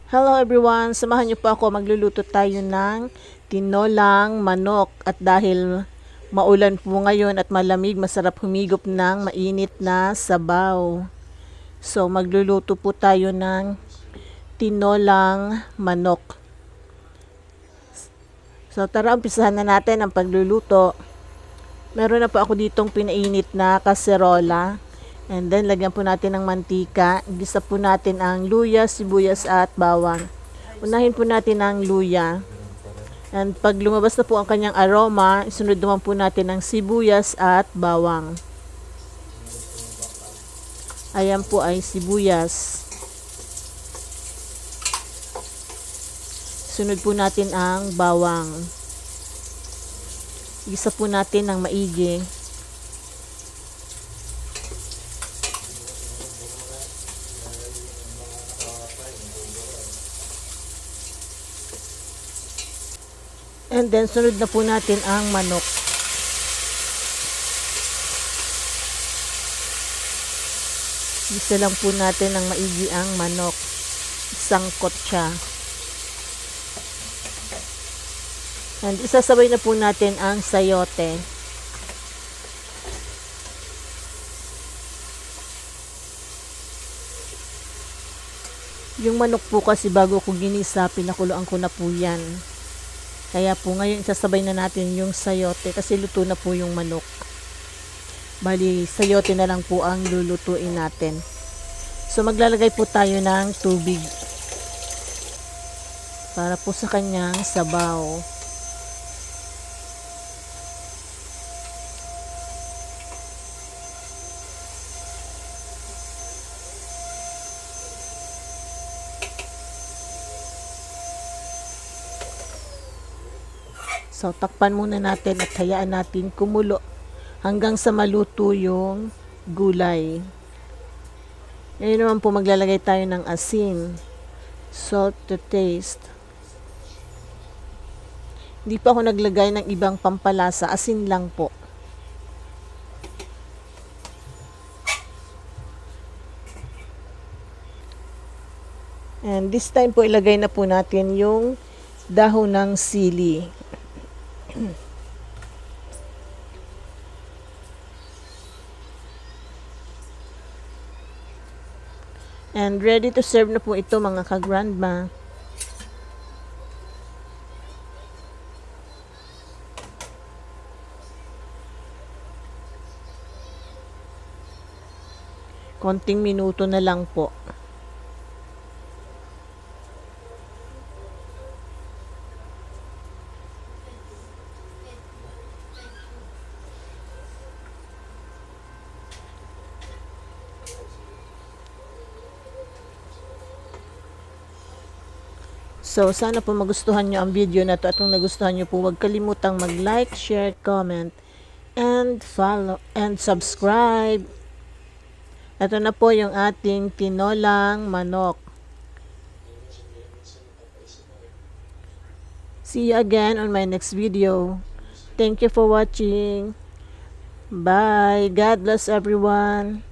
Hello everyone! Samahan niyo po ako, magluluto tayo ng tinolang manok. At dahil maulan po ngayon at malamig, masarap humigop ng mainit na sabaw. So magluluto po tayo ng tinolang manok. So tara, umpisahan na natin ang pagluluto. Meron na po ako ditong pinainit na kaserola. And then, lagyan po natin ng mantika. Igisa po natin ang luya, sibuyas at bawang. Unahin po natin ang luya. And pag lumabas na po ang kanyang aroma, isunod naman po natin ang sibuyas at bawang. Ayan po ay sibuyas. Sunod po natin ang bawang. Igisa po natin ng maigi. And then, sunod na po natin ang manok. Gisa lang po natin ng maigi ang manok. Sangkot siya. And isasabay na po natin ang sayote. Yung manok po kasi bago ko ginisa, pinakuloan ko na po yan. Kaya po ngayon isasabay na natin yung sayote kasi luto na po yung manok. Bali, sayote na lang po ang lulutuin natin. So maglalagay po tayo ng tubig para po sa kanyang sabaw. So, takpan muna natin at hayaan natin kumulo hanggang sa maluto yung gulay. Ngayon naman po maglalagay tayo ng asin, salt to taste. Hindi pa ako naglagay ng ibang pampalasa, asin lang po. And this time po ilagay na po natin yung dahon ng sili. And ready to serve na po ito mga ka-grandma. Konting minuto na lang po. So, sana po magustuhan nyo ang video na to at kung nagustuhan nyo po, huwag kalimutang mag-like, share, comment, and follow, and subscribe. Ito na po yung ating tinolang manok. See you again on my next video. Thank you for watching. Bye. God bless everyone.